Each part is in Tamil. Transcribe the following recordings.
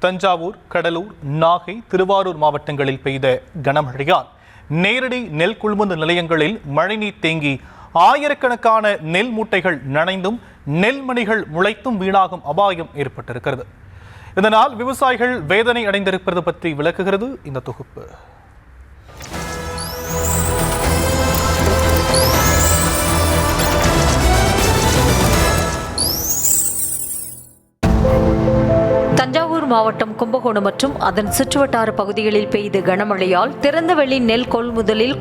தஞ்சாவூர், கடலூர், நாகை, திருவாரூர் மாவட்டங்களில் பெய்த கனமழையால் நேரடி நெல் கொள்முதல் நிலையங்களில் மழைநீர் தேங்கி ஆயிரக்கணக்கான நெல் மூட்டைகள் நனைந்தும் நெல்மணிகள் முளைத்தும் வீணாகும் அபாயம் ஏற்பட்டிருக்கிறது. இதனால் விவசாயிகள் வேதனை அடைந்திருப்பது பற்றி விளக்குகிறது இந்த தொகுப்பு. தஞ்சாவூர் மாவட்டம் கும்பகோணம் மற்றும் அதன் சுற்றுவட்டார பகுதிகளில் பெய்த கனமழையால் திறந்தவெளி நெல் கொள்முதலில்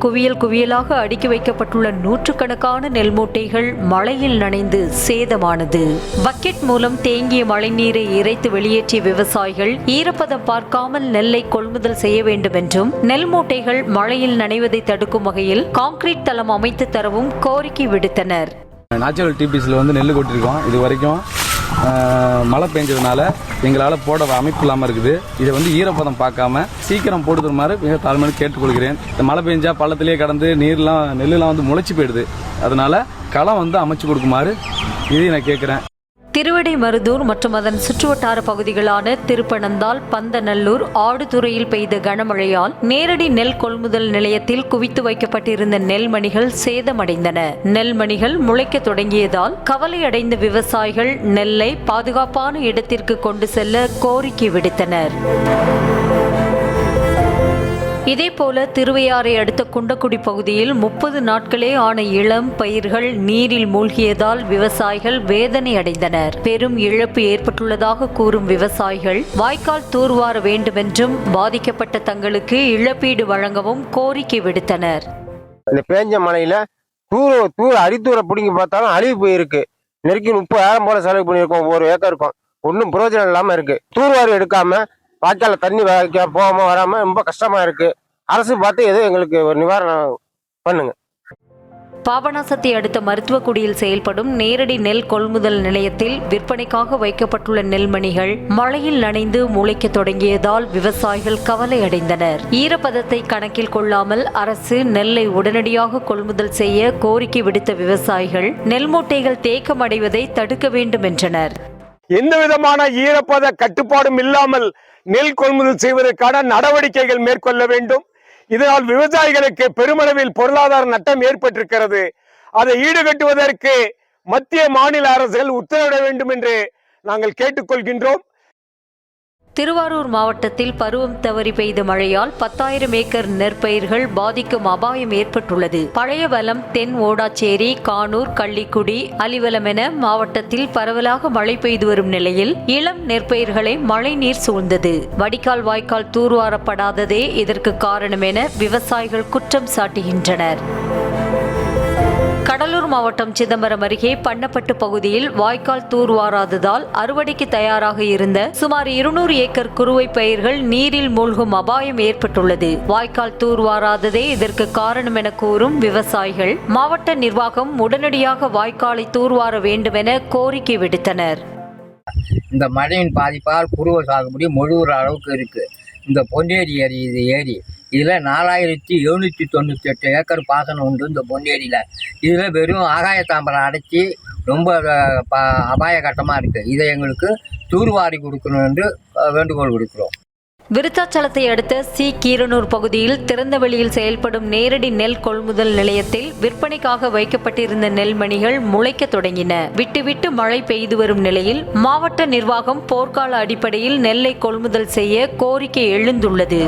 குவியலாக அடுக்கி வைக்கப்பட்டுள்ள நூற்றுக்கணக்கான நெல் மூட்டைகள் மழையில் நனைந்து சேதமானது. பக்கெட் மூலம் தேங்கிய மழைநீரை இறைத்து வெளியேற்றிய விவசாயிகள் ஈரப்பதம் பார்க்காமல் நெல்லை கொள்முதல் செய்ய வேண்டும் என்றும் நெல் மூட்டைகள் மழையில் நனைவதை தடுக்கும் வகையில் கான்கிரீட் தளம் அமைத்து தரவும் கோரிக்கை விடுத்தனர். நேச்சுரல் டிபிசியில் நெல் கொட்டிருக்கோம். இது வரைக்கும் மழை பெஞ்சதுனால எங்களால் போட அமைப்பு இல்லாமல் இருக்குது. இதை ஈரப்பதம் பார்க்காம சீக்கிரம் போட்டு தருமாறு மிக தாழ்மையாக கேட்டுக்கொள்கிறேன். இந்த மழை பெஞ்சா பள்ளத்திலேயே கடந்து நெல்லுலாம் முளைச்சி போயிடுது. அதனால களம் அமைச்சு கொடுக்குமாறு இதை நான் கேட்குறேன். திருவிடைமருதூர் மற்றும் அதன் சுற்றுவட்டார பகுதிகளான திருப்பனந்தாள், பந்தநல்லூர், ஆடுதுறையில் பெய்த கனமழையால் நேரடி நெல் கொள்முதல் நிலையத்தில் குவித்து வைக்கப்பட்டிருந்த நெல்மணிகள் சேதமடைந்தன. நெல்மணிகள் முளைக்க தொடங்கியதால் கவலையடைந்த விவசாயிகள் நெல்லை பாதுகாப்பான இடத்திற்கு கொண்டு செல்ல கோரிக்கை விடுத்தனர். இதேபோல திருவையாறை அடுத்த குண்டக்குடி பகுதியில் 30 நாட்களே ஆன இளம் பயிர்கள் நீரில் மூழ்கியதால் விவசாயிகள் வேதனை அடைந்தனர். பெரும் இழப்பு ஏற்பட்டுள்ளதாக கூறும் விவசாயிகள் வாய்க்கால் தூர்வார வேண்டுமென்றும் பாதிக்கப்பட்ட தங்களுக்கு இழப்பீடு வழங்கவும் கோரிக்கை விடுத்தனர். இந்த பேஞ்ச மழையில அடித்தூர பிடிங்கி பார்த்தாலும் அழிவு போயிருக்கு. நெருக்கி 30,000 போல செலவு பண்ணியிருக்கோம். ஒரு ஏக்கர் இருக்கும். ஒன்றும் பிரயோஜனம் இல்லாம இருக்கு. தூர்வாரி எடுக்காம வாய்க்கால தண்ணி போகாம வராம ரொம்ப கஷ்டமா இருக்கு. அரசு பார்த்து எதோ எங்களுக்கு ஒரு நிவாரணம் பண்ணுங்க. பாபநாசத்தை அடுத்த மருத்துவக்குடியில் செயல்படும் நேரடி நெல் கொள்முதல் நிலையத்தில் விற்பனைக்காக வைக்கப்பட்டுள்ள நெல்மணிகள் மழையில் நனைந்து முளைக்க தொடங்கியதால் விவசாயிகள் கவலை அடைந்தனர். ஈரப்பதத்தை கணக்கில் கொள்ளாமல் அரசு நெல்லை உடனடியாக கொள்முதல் செய்ய கோரிக்கை விடுத்த விவசாயிகள் நெல் மூட்டைகள் தேக்கமடைவதை தடுக்க வேண்டும் என்றனர். எந்த விதமான ஈரப்பத கட்டுப்பாடும் இல்லாமல் நெல் கொள்முதல் செய்வதற்கான நடவடிக்கைகள் மேற்கொள்ள வேண்டும். இதனால் விவசாயிகளுக்கு பெருமளவில் பொருளாதார நட்டம் ஏற்பட்டிருக்கிறது. அதை ஈடுகட்டுவதற்கு மத்திய மாநில அரசுகள் உத்தரவிட வேண்டும் என்று நாங்கள் கேட்டுக்கொள்கின்றோம். திருவாரூர் மாவட்டத்தில் பருவம் தவறி பெய்த மழையால் 10,000 ஏக்கர் நெற்பயிர்கள் பாதிக்கும் அபாயம் ஏற்பட்டுள்ளது. பழையவலம், தென் ஓடாச்சேரி, கானூர், கள்ளிக்குடி, அலிவலம் என மாவட்டத்தில் பரவலாக மழை பெய்து வரும் நிலையில் இளம் நெற்பயிர்களை மழை நீர் சூழ்ந்தது. வடிகால் வாய்க்கால் தூர்வாரப்படாததே இதற்கு காரணம் என விவசாயிகள் குற்றம் சாட்டுகின்றனர். கடலூர் மாவட்டம் சிதம்பரம் அருகே பண்ணப்பட்டு பகுதியில் வாய்க்கால் தூர்வாராததால் அறுவடைக்கு தயாராக இருந்த சுமார் 200 ஏக்கர் குறுவை பயிர்கள் நீரில் மூழ்கும் அபாயம் ஏற்பட்டுள்ளது. வாய்க்கால் தூர்வாராததே இதற்கு காரணம் என கூறும் விவசாயிகள் மாவட்ட நிர்வாகம் உடனடியாக வாய்க்காலை தூர்வார வேண்டும் என கோரிக்கை விடுத்தனர். இந்த மழையின் பாதிப்பால் குறுவை சாகுபடி முழுகிற அளவுக்கு இருக்கு. இந்த பொன்னேரி ஏரி இதில் 4,798 ஏக்கர் பாசனம் உண்டு. இந்த பொன்னேரியில் இதில் வெறும் ஆகாய தாம்பரம் அடைச்சி ரொம்ப அபாய கட்டமாக இருக்குது. இதை எங்களுக்கு தூர்வாரி கொடுக்கணும் என்று வேண்டுகோள் விடுக்கிறோம். விருத்தாச்சலத்தை அடுத்த சி. கீரனூர் பகுதியில் திறந்தவெளியில் செயல்படும் நேரடி நெல் கொள்முதல் நிலையத்தில் விற்பனைக்காக வைக்கப்பட்டிருந்த நெல்மணிகள் முளைக்க தொடங்கின. விட்டு மழை பெய்து வரும் நிலையில் மாவட்ட நிர்வாகம் போர்க்கால அடிப்படையில் நெல்லை கொள்முதல் செய்ய கோரிக்கை எழுந்துள்ளது.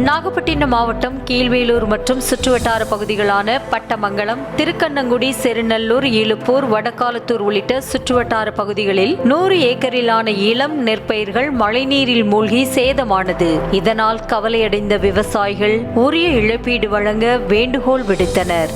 நாகப்பட்டினம் மாவட்டம் கீழ்வேலூர் மற்றும் சுற்றுவட்டார பகுதிகளான பட்டமங்கலம், திருக்கண்ணங்குடி, செருநல்லூர், இலுப்பூர், வடக்காலத்தூர் உள்ளிட்ட சுற்றுவட்டார பகுதிகளில் 100 ஏக்கரிலான இளம் நெற்பயிர்கள் மழைநீரில் மூழ்கி சேதமானது. இதனால் கவலையடைந்த விவசாயிகள் உரிய இழப்பீடு வழங்க வேண்டுகோள் விடுத்தனர்.